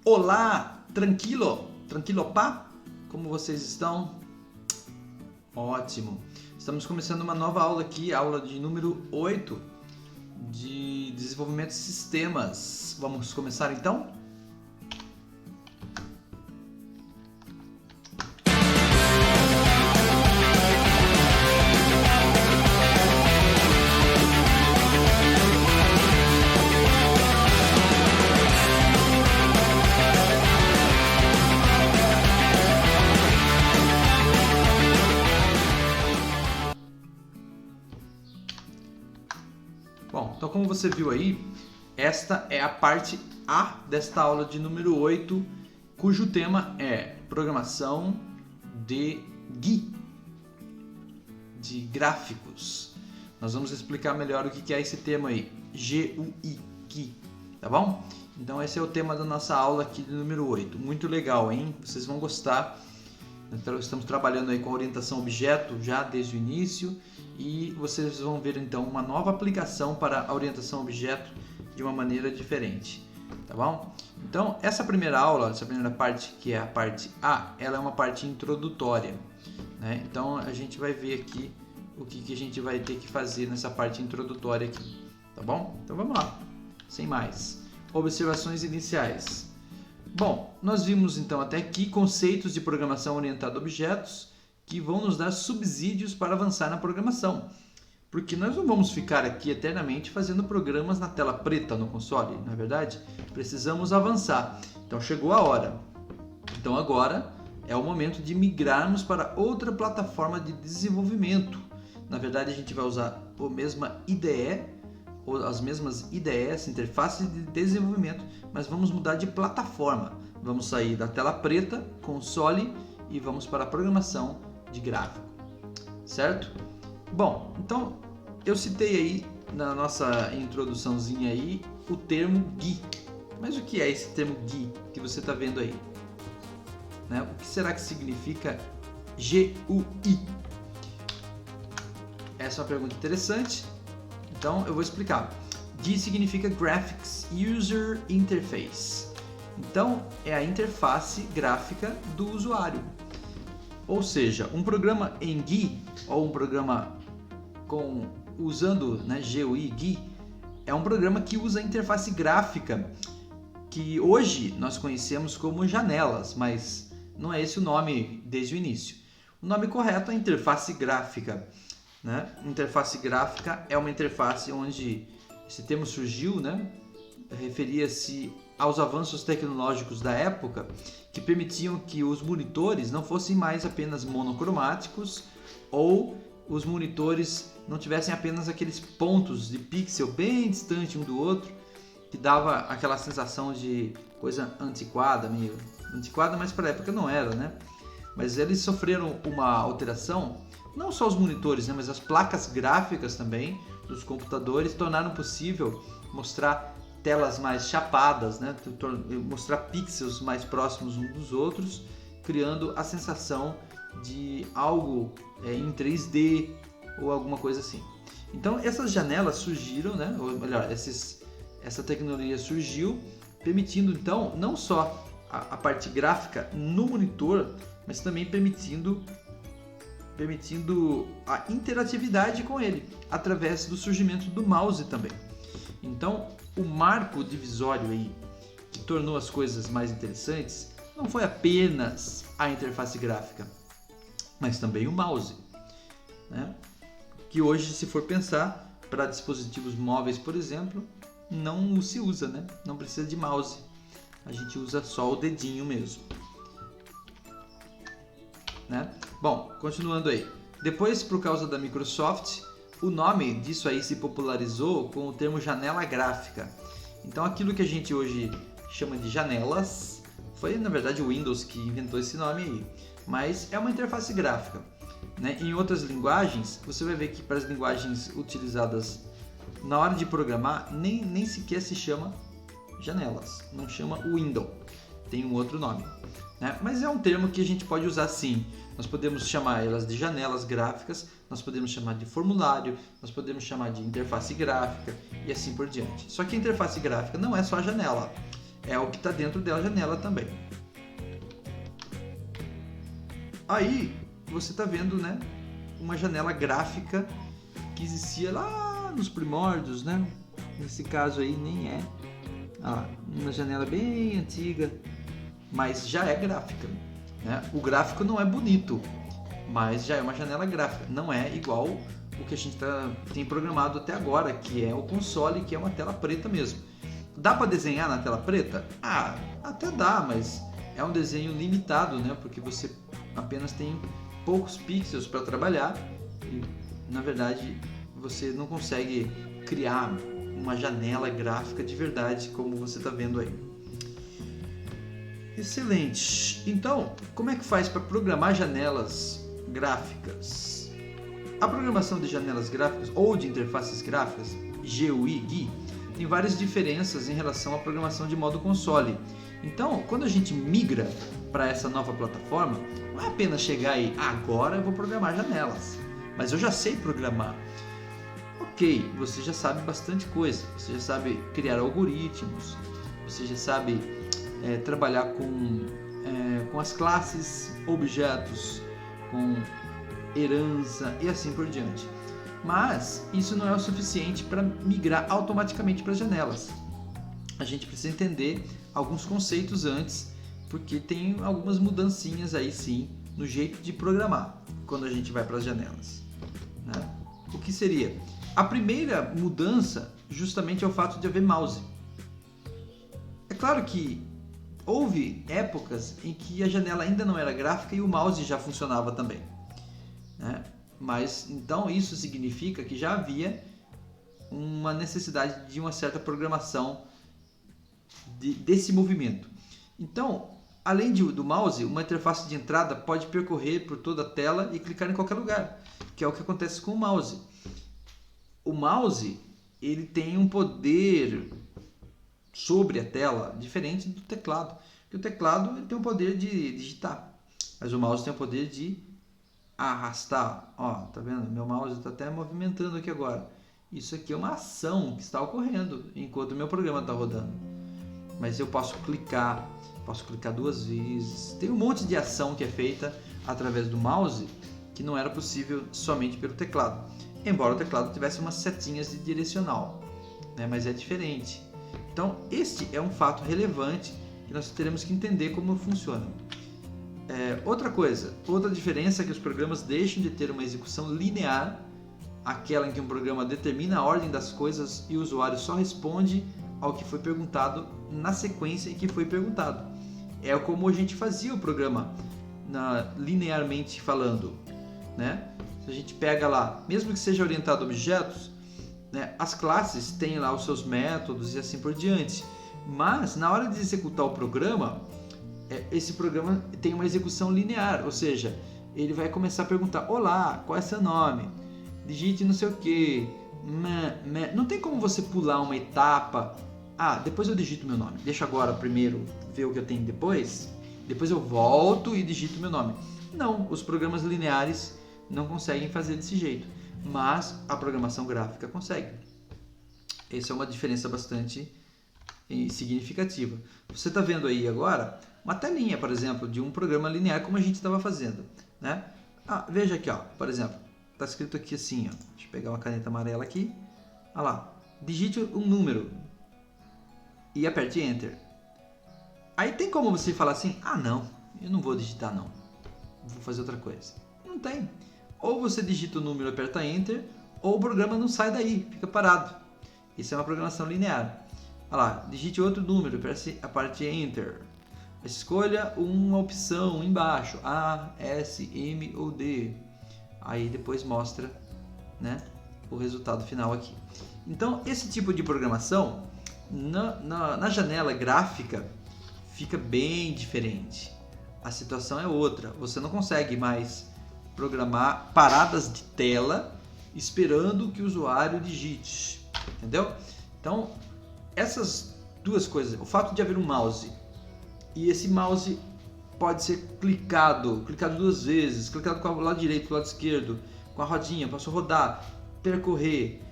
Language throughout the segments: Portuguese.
Olá, tranquilo? Tranquilo, pá? Como vocês estão? Ótimo. Estamos começando uma nova aula aqui, aula de número 8 de desenvolvimento de sistemas. Vamos começar então? Bom, então como você viu aí, esta é a parte A desta aula de número 8, cujo tema é programação de GUI, de gráficos. Nós vamos explicar melhor o que é esse tema aí, GUI, tá bom? Então esse é o tema da nossa aula aqui de número 8, muito legal, hein? Vocês vão gostar. Então, estamos trabalhando aí com a orientação objeto já desde o início e vocês vão ver então uma nova aplicação para a orientação objeto de uma maneira diferente, tá bom? Então essa primeira aula, essa primeira parte que é a parte A, ela é uma parte introdutória, né? Então a gente vai ver aqui o que a gente vai ter que fazer nessa parte introdutória aqui, tá bom? Então vamos lá, sem mais. Observações iniciais. Bom, nós vimos então até aqui conceitos de programação orientada a objetos que vão nos dar subsídios para avançar na programação. Porque nós não vamos ficar aqui eternamente fazendo programas na tela preta no console, não é verdade? Precisamos avançar. Então chegou a hora. Então agora é o momento de migrarmos para outra plataforma de desenvolvimento. Na verdade a gente vai usar a mesma IDE, ou as mesmas IDEs, interfaces de desenvolvimento, mas vamos mudar de plataforma. Vamos sair da tela preta, console, e vamos para a programação de gráfico, certo? Bom, então eu citei aí na nossa introduçãozinha aí o termo GUI. Mas o que é esse termo GUI que você está vendo aí? Né? O que será que significa GUI? Essa é uma pergunta interessante. Então eu vou explicar. GUI significa Graphics User Interface. Então é a interface gráfica do usuário. Ou seja, um programa em GUI ou um programa usando GUI, é um programa que usa a interface gráfica que hoje nós conhecemos como janelas, mas não é esse o nome desde o início. O nome correto é interface gráfica. Né? Interface gráfica é uma interface onde esse termo surgiu, né? Referia-se aos avanços tecnológicos da época que permitiam que os monitores não fossem mais apenas monocromáticos ou os monitores não tivessem apenas aqueles pontos de pixel bem distante um do outro, que dava aquela sensação de coisa antiquada, meio antiquada, mas para a época não era, né? Mas eles sofreram uma alteração. Não só os monitores, né, mas as placas gráficas também dos computadores tornaram possível mostrar telas mais chapadas, né, mostrar pixels mais próximos uns dos outros, criando a sensação de algo em 3D ou alguma coisa assim. Então essas janelas surgiram, né, ou melhor, essa tecnologia surgiu, permitindo então não só a parte gráfica no monitor, mas também permitindo a interatividade com ele, através do surgimento do mouse também. Então, o marco divisório aí, que tornou as coisas mais interessantes, não foi apenas a interface gráfica, mas também o mouse, né? Que hoje, se for pensar, para dispositivos móveis, por exemplo, não se usa, né? Não precisa de mouse, a gente usa só o dedinho mesmo. Né? Bom, continuando aí. Depois, por causa da Microsoft, o nome disso aí se popularizou com o termo janela gráfica. Então, aquilo que a gente hoje chama de janelas, foi na verdade o Windows que inventou esse nome aí, mas é uma interface gráfica. Né? Em outras linguagens, você vai ver que para as linguagens utilizadas na hora de programar, nem sequer se chama janelas, não chama Windows, tem um outro nome. Né? Mas é um termo que a gente pode usar sim. Nós podemos chamar elas de janelas gráficas, nós podemos chamar de formulário, nós podemos chamar de interface gráfica e assim por diante. Só que a interface gráfica não é só a janela, é o que está dentro da janela também. Aí você está vendo, né, uma janela gráfica que existia lá nos primórdios, né? Nesse caso aí nem é. Uma janela bem antiga, mas já é gráfica, né? O gráfico não é bonito, mas já é uma janela gráfica. Não é igual o que a gente tem programado até agora, que é o console, que é uma tela preta mesmo. Dá para desenhar na tela preta? Até dá, mas é um desenho limitado, né? Porque você apenas tem poucos pixels para trabalhar e, na verdade, você não consegue criar uma janela gráfica de verdade, como você está vendo aí. Excelente! Então, como é que faz para programar janelas gráficas? A programação de janelas gráficas ou de interfaces gráficas, GUI, tem várias diferenças em relação à programação de modo console. Então, quando a gente migra para essa nova plataforma, não é apenas chegar e agora eu vou programar janelas, mas eu já sei programar. Ok, você já sabe bastante coisa, você já sabe criar algoritmos, você já sabe trabalhar com as classes, objetos, com herança e assim por diante. Mas isso não é o suficiente para migrar automaticamente para as janelas. A gente precisa entender alguns conceitos antes, porque tem algumas mudancinhas aí sim no jeito de programar quando a gente vai para as janelas, né? O que seria? A primeira mudança justamente é o fato de haver mouse. É claro que houve épocas em que a janela ainda não era gráfica e o mouse já funcionava também, né? Mas então isso significa que já havia uma necessidade de uma certa programação desse movimento. Então, além do mouse, uma interface de entrada pode percorrer por toda a tela e clicar em qualquer lugar, que é o que acontece com o mouse. O mouse, ele tem um poder sobre a tela diferente do teclado. Porque o teclado ele tem o poder de digitar, mas o mouse tem o poder de arrastar. Ó, tá vendo? Meu mouse está até movimentando aqui agora. Isso aqui é uma ação que está ocorrendo enquanto o meu programa está rodando. Mas eu posso clicar 2 vezes. Tem um monte de ação que é feita através do mouse que não era possível somente pelo teclado. Embora o teclado tivesse umas setinhas de direcional, né? Mas é diferente. Então, este é um fato relevante que nós teremos que entender como funciona. Outra diferença é que os programas deixam de ter uma execução linear, aquela em que um programa determina a ordem das coisas e o usuário só responde ao que foi perguntado na sequência em que foi perguntado. É como a gente fazia o programa linearmente falando, né? Se a gente pega lá, mesmo que seja orientado a objetos, né, as classes têm lá os seus métodos e assim por diante. Mas na hora de executar o programa, esse programa tem uma execução linear, ou seja, ele vai começar a perguntar: olá, qual é seu nome? Digite não sei o que. Não tem como você pular uma etapa. Depois eu digito meu nome. Deixa agora primeiro ver o que eu tenho depois eu volto e digito meu nome. Não, os programas lineares não conseguem fazer desse jeito, mas a programação gráfica consegue. Essa é uma diferença bastante significativa. Você está vendo aí agora uma telinha, por exemplo, de um programa linear como a gente estava fazendo, né? Veja aqui, ó, por exemplo, está escrito aqui assim, ó. Deixa eu pegar uma caneta amarela aqui. Olha lá, digite um número e aperte Enter. Aí tem como você falar assim: não, eu não vou digitar não, vou fazer outra coisa. Não tem. Ou você digita o número e aperta Enter, ou o programa não sai daí, fica parado. Isso é uma programação linear. Olha lá, digite outro número, aperte Enter. Escolha uma opção embaixo, A, S, M ou D. Aí depois mostra, né, o resultado final aqui. Então, esse tipo de programação, na janela gráfica, fica bem diferente. A situação é outra. Você não consegue mais programar paradas de tela esperando que o usuário digite, entendeu? Então, essas duas coisas, o fato de haver um mouse e esse mouse pode ser clicado 2 vezes, clicado com o lado direito, com o lado esquerdo, com a rodinha, posso rodar, percorrer.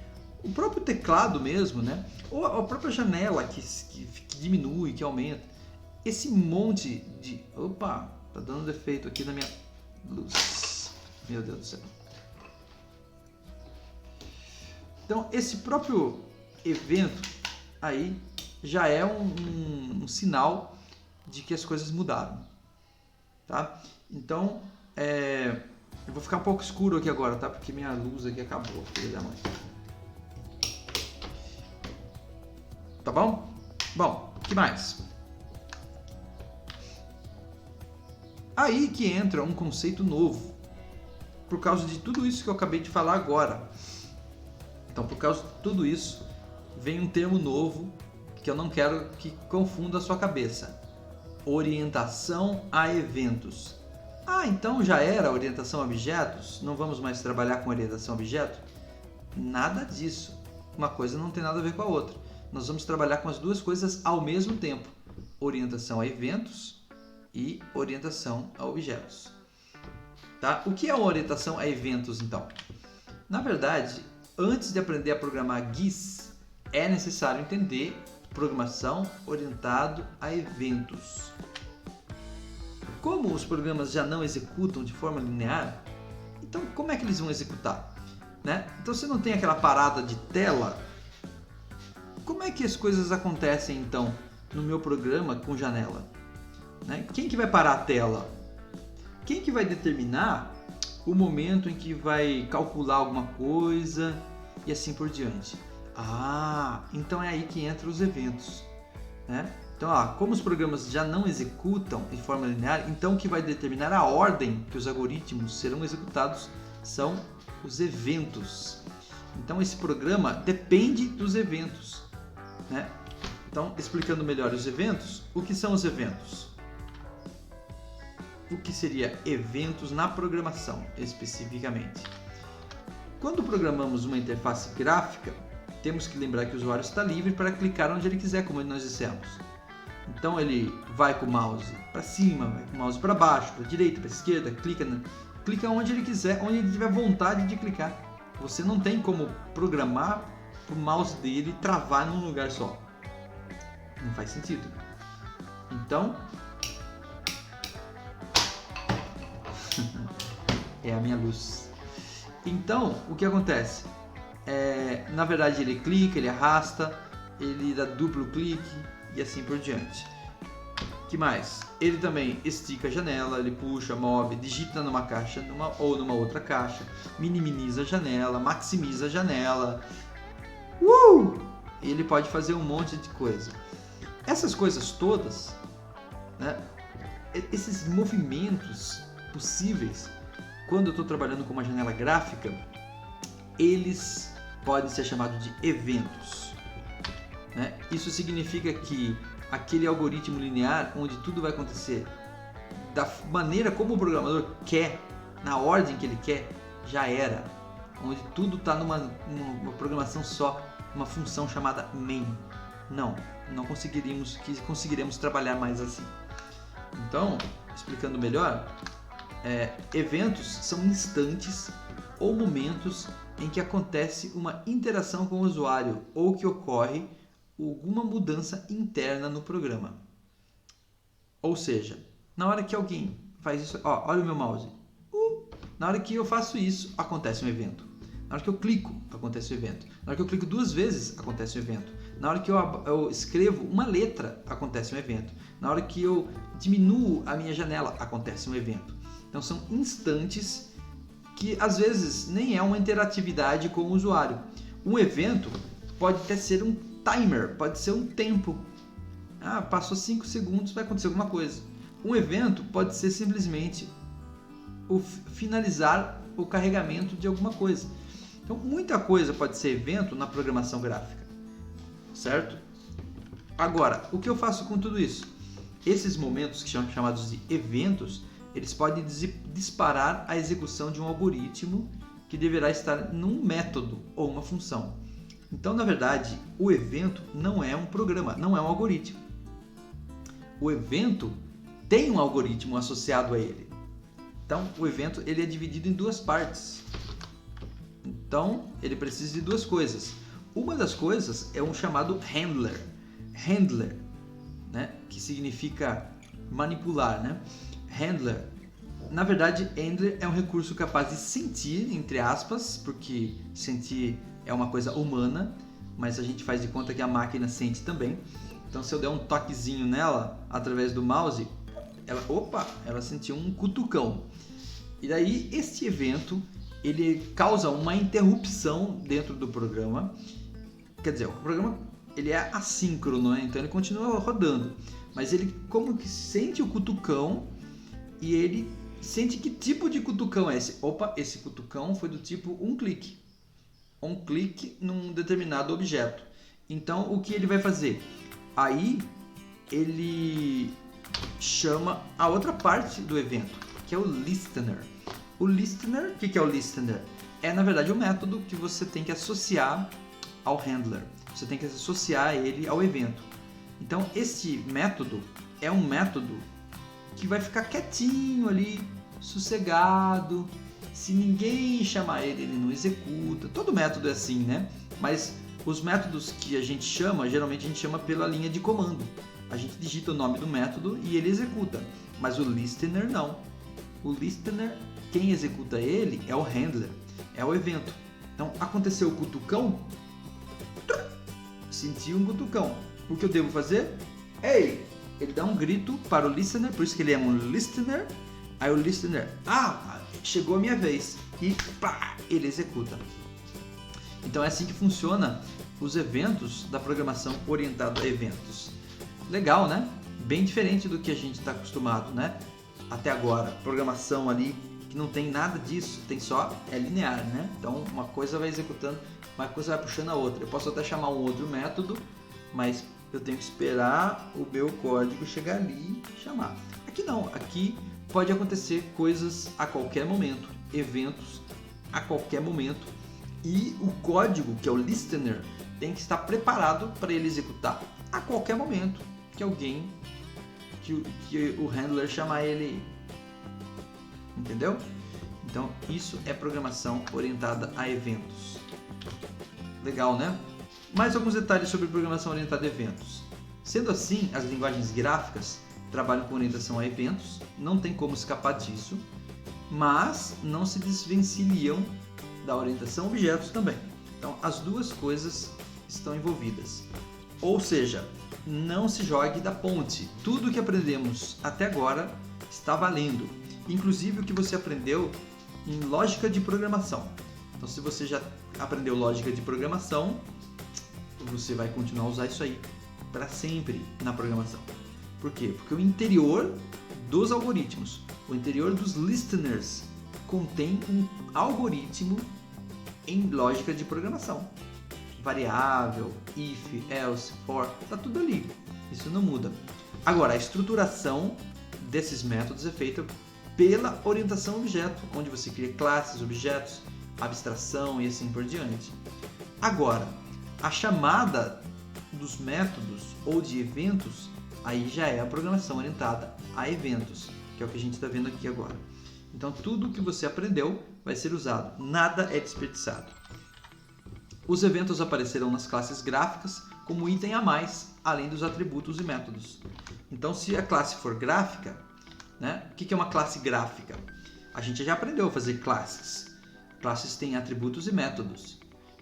O próprio teclado mesmo, né? Ou a própria janela que diminui, que aumenta. Esse monte de... Opa, tá dando defeito aqui na minha luz. Meu Deus do céu. Então, esse próprio evento aí já é um sinal de que as coisas mudaram, tá? Então, eu vou ficar um pouco escuro aqui agora, tá? Porque minha luz aqui acabou, filha da mãe. Tá bom? Bom, o que mais? Aí que entra um conceito novo, por causa de tudo isso que eu acabei de falar agora. Então, por causa de tudo isso, vem um termo novo que eu não quero que confunda a sua cabeça. Orientação a eventos. Ah, então já era orientação a objetos? Não vamos mais trabalhar com orientação a objeto? Nada disso. Uma coisa não tem nada a ver com a outra. Nós vamos trabalhar com as duas coisas ao mesmo tempo. Orientação a eventos e orientação a objetos. Tá? O que é uma orientação a eventos, então? Na verdade, antes de aprender a programar GIS, é necessário entender programação orientado a eventos. Como os programas já não executam de forma linear, então como é que eles vão executar? Né? Então, se não tem aquela parada de tela, como é que as coisas acontecem então no meu programa com janela? Né? Quem que vai parar a tela? Quem que vai determinar o momento em que vai calcular alguma coisa e assim por diante? Ah, então é aí que entram os eventos, né? Então, como os programas já não executam de forma linear, então o que vai determinar a ordem que os algoritmos serão executados são os eventos. Então, esse programa depende dos eventos, né? Então, explicando melhor os eventos, o que são os eventos? O que seria eventos na programação, especificamente? Quando programamos uma interface gráfica, temos que lembrar que o usuário está livre para clicar onde ele quiser, como nós dissemos. Então ele vai com o mouse para cima, vai com o mouse para baixo, para direita, para esquerda, clica onde ele quiser, onde ele tiver vontade de clicar. Você não tem como programar o mouse dele travar num lugar só. Não faz sentido. Então, é a minha luz. Então, o que acontece? Na verdade, ele clica, ele arrasta, ele dá duplo clique e assim por diante. Que mais? Ele também estica a janela, ele puxa, move, digita numa caixa ou numa outra caixa, minimiza a janela, maximiza a janela. Ele pode fazer um monte de coisa. Essas coisas todas, né, esses movimentos possíveis, quando eu estou trabalhando com uma janela gráfica, eles podem ser chamados de eventos, né? Isso significa que aquele algoritmo linear, onde tudo vai acontecer da maneira como o programador quer, na ordem que ele quer, já era. Onde tudo está numa programação só, uma função chamada main. Não conseguiremos trabalhar mais assim. Então, explicando melhor, eventos são instantes ou momentos em que acontece uma interação com o usuário ou que ocorre alguma mudança interna no programa. Ou seja, na hora que alguém faz isso, olha o meu mouse. Na hora que eu faço isso, acontece um evento. Na hora que eu clico, acontece um evento. Na hora que eu clico 2 vezes, acontece um evento. Na hora que eu escrevo uma letra, acontece um evento. Na hora que eu diminuo a minha janela, acontece um evento. Então são instantes que às vezes nem é uma interatividade com o usuário. Um evento pode até ser um timer, pode ser um tempo. Passou 5 segundos, vai acontecer alguma coisa. Um evento pode ser simplesmente o finalizar o carregamento de alguma coisa. Então, muita coisa pode ser evento na programação gráfica, certo? Agora, o que eu faço com tudo isso? Esses momentos que são chamados de eventos, eles podem disparar a execução de um algoritmo que deverá estar num método ou uma função. Então, na verdade, o evento não é um programa, não é um algoritmo. O evento tem um algoritmo associado a ele. Então, o evento ele é dividido em 2 partes. Então, ele precisa de 2 coisas. Uma das coisas é um chamado handler. Handler que significa manipular, né? Handler. Na verdade, handler é um recurso capaz de sentir, entre aspas, porque sentir é uma coisa humana, mas a gente faz de conta que a máquina sente também. Então, se eu der um toquezinho nela através do mouse, ela sentiu um cutucão. E daí, este evento, ele causa uma interrupção dentro do programa. Quer dizer, o programa ele é assíncrono, né? Então ele continua rodando, mas ele como que sente o cutucão e ele sente que tipo de cutucão é esse. Esse cutucão foi do tipo um clique num determinado objeto. Então o que ele vai fazer? Aí ele chama a outra parte do evento, que é o listener. O listener, o que é o listener? É na verdade o método que você tem que associar ao handler. Você tem que associar ele ao evento. Então este método é um método que vai ficar quietinho ali, sossegado. Se ninguém chamar ele, ele não executa. Todo método é assim, né? Mas os métodos que a gente chama, geralmente a gente chama pela linha de comando. A gente digita o nome do método e ele executa. Mas o listener não. O listener, quem executa ele é o handler, é o evento. Então aconteceu o cutucão, senti um cutucão. O que eu devo fazer? Ele dá um grito para o listener, por isso que ele é um listener. Aí o listener, chegou a minha vez. E ele executa. Então é assim que funciona os eventos da programação orientada a eventos. Legal, né? Bem diferente do que a gente está acostumado, né? Até agora, programação ali que não tem nada disso, é linear, né? Então uma coisa vai executando, uma coisa vai puxando a outra. Eu posso até chamar um outro método, mas eu tenho que esperar o meu código chegar ali e chamar. Aqui não, aqui pode acontecer coisas a qualquer momento, eventos a qualquer momento, e o código, que é o listener, tem que estar preparado para ele executar a qualquer momento que alguém, que o handler chamar ele. Entendeu? Então isso é programação orientada a eventos. Legal, né? Mais alguns detalhes sobre programação orientada a eventos. Sendo assim, as linguagens gráficas trabalham com orientação a eventos, não tem como escapar disso, mas não se desvencilham da orientação a objetos também. Então as duas coisas estão envolvidas. Ou seja, não se jogue da ponte. Tudo que aprendemos até agora está valendo, inclusive o que você aprendeu em lógica de programação. Então se você já aprendeu lógica de programação, você vai continuar a usar isso aí para sempre na programação. Por quê? Porque o interior dos algoritmos, o interior dos listeners, contém um algoritmo em lógica de programação. Variável, if, else, for, está tudo ali. Isso não muda. Agora, a estruturação desses métodos é feita pela orientação a objeto, onde você cria classes, objetos, abstração e assim por diante. Agora, a chamada dos métodos ou de eventos, aí já é a programação orientada a eventos, que é o que a gente está vendo aqui agora. Então, tudo que você aprendeu vai ser usado, nada é desperdiçado. Os eventos aparecerão nas classes gráficas como item a mais, além dos atributos e métodos. Então, se a classe for gráfica, né? O que é uma classe gráfica? A gente já aprendeu a fazer classes. Classes têm atributos e métodos.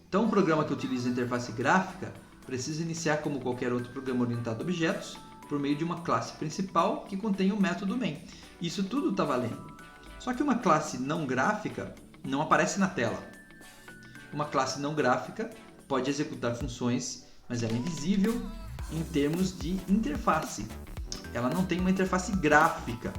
Então, um programa que utiliza interface gráfica precisa iniciar como qualquer outro programa orientado a objetos, por meio de uma classe principal que contém o método main. Isso tudo está valendo. Só que uma classe não gráfica não aparece na tela. Uma classe não gráfica pode executar funções, mas ela é invisível em termos de interface. Ela não tem uma interface gráfica.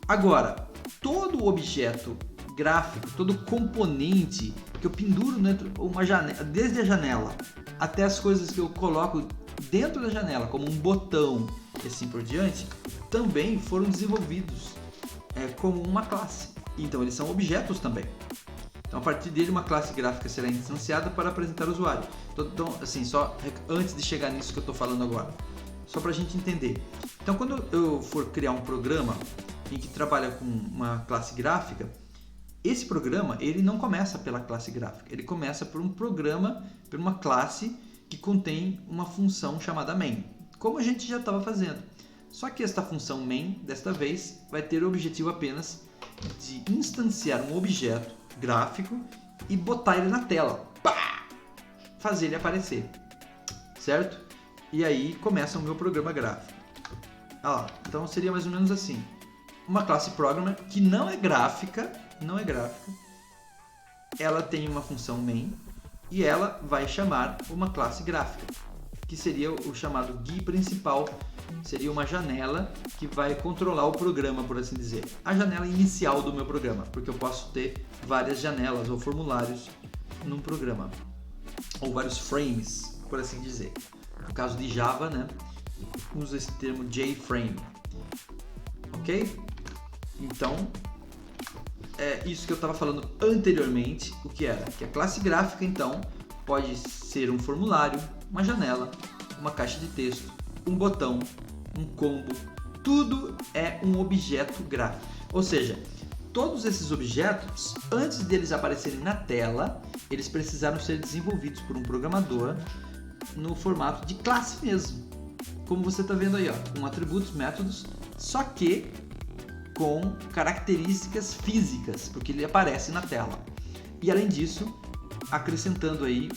Agora, todo objeto gráfico, todo componente que eu penduro dentro uma janela, desde a janela até as coisas que eu coloco dentro da janela, como um botão e assim por diante, também foram desenvolvidos como uma classe. Então eles são objetos também. Então a partir dele uma classe gráfica será instanciada para apresentar o usuário. Então assim, só antes de chegar nisso que eu estou falando agora, só para a gente entender. Então quando eu for criar um programa em que trabalha com uma classe gráfica, esse programa ele não começa pela classe gráfica, ele começa por um programa, por uma classe que contém uma função chamada main, como a gente já estava fazendo. Só que esta função main, desta vez, vai ter o objetivo apenas de instanciar um objeto gráfico e botar ele na tela. Pá! Fazer ele aparecer. Certo? E aí começa o meu programa gráfico. Então seria mais ou menos assim. Uma classe programmer que não é gráfica, ela tem uma função main e ela vai chamar uma classe gráfica, que seria o chamado GUI principal, seria uma janela que vai controlar o programa, por assim dizer. A janela inicial do meu programa, porque eu posso ter várias janelas ou formulários num programa, ou vários frames, por assim dizer. No caso de Java, né, usa esse termo JFrame. Ok? Então, é isso que eu estava falando anteriormente, o que era? Que a classe gráfica, então, pode ser um formulário, uma janela, uma caixa de texto, um botão, um combo, tudo é um objeto gráfico. Ou seja, todos esses objetos, antes deles aparecerem na tela, eles precisaram ser desenvolvidos por um programador no formato de classe mesmo. Como você está vendo aí, com atributos, métodos, só que com características físicas, porque ele aparece na tela. E além disso, acrescentando aí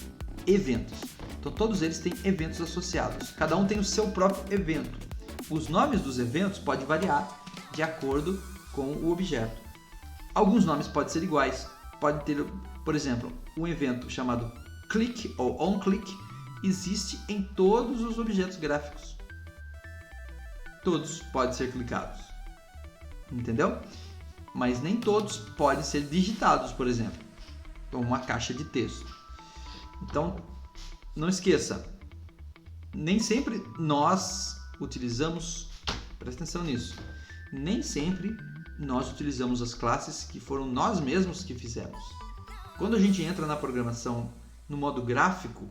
eventos. Então todos eles têm eventos associados. Cada um tem o seu próprio evento. Os nomes dos eventos podem variar de acordo com o objeto. Alguns nomes podem ser iguais. Pode ter, por exemplo, um evento chamado click ou onClick existe em todos os objetos gráficos. Todos podem ser clicados. Entendeu? Mas nem todos podem ser digitados, por exemplo, como uma caixa de texto. Então, não esqueça, nem sempre nós utilizamos, presta atenção nisso, nem sempre nós utilizamos as classes que foram nós mesmos que fizemos. Quando a gente entra na programação no modo gráfico,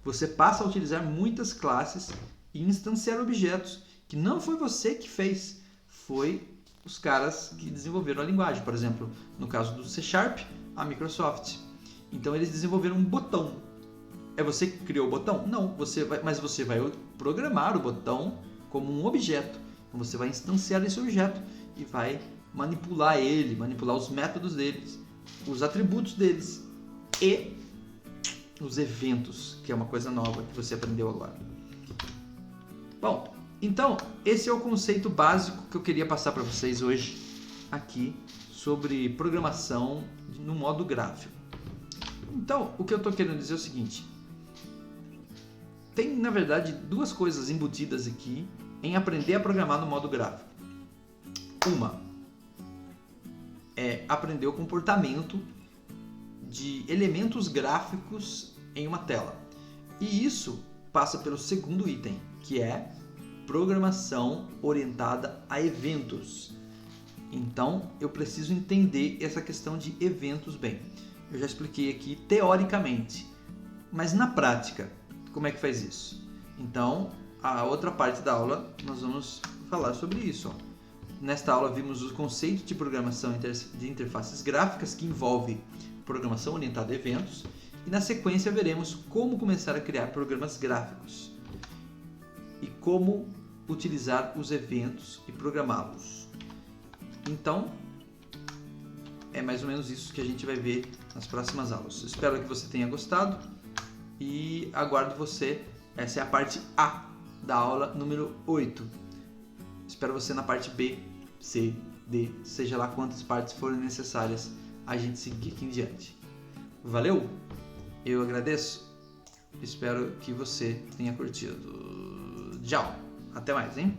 você passa a utilizar muitas classes e instanciar objetos que não foi você que fez, foi os caras que desenvolveram a linguagem. Por exemplo, no caso do C#, a Microsoft. Então eles desenvolveram um botão. É você que criou o botão? Não, mas você vai programar o botão como um objeto. Então você vai instanciar esse objeto e vai manipular ele, manipular os métodos deles, os atributos deles e os eventos, que é uma coisa nova que você aprendeu agora. Bom, então, esse é o conceito básico que eu queria passar para vocês hoje aqui sobre programação no modo gráfico. Então, o que eu estou querendo dizer é o seguinte: tem, na verdade, duas coisas embutidas aqui em aprender a programar no modo gráfico. Uma é aprender o comportamento de elementos gráficos em uma tela. E isso passa pelo segundo item, que é programação orientada a eventos. Então, eu preciso entender essa questão de eventos bem. Eu já expliquei aqui teoricamente, mas na prática, como é que faz isso? Então, a outra parte da aula, nós vamos falar sobre isso. Nesta aula, vimos o conceito de programação de interfaces gráficas, que envolve programação orientada a eventos, e na sequência veremos como começar a criar programas gráficos e como utilizar os eventos e programá-los. Então, é mais ou menos isso que a gente vai ver nas próximas aulas. Espero que você tenha gostado e aguardo você. Essa é a parte A da aula número 8. Espero você na parte B, C, D, seja lá quantas partes forem necessárias a gente seguir aqui em diante. Valeu? Eu agradeço. Espero que você tenha curtido. Tchau. Até mais, hein?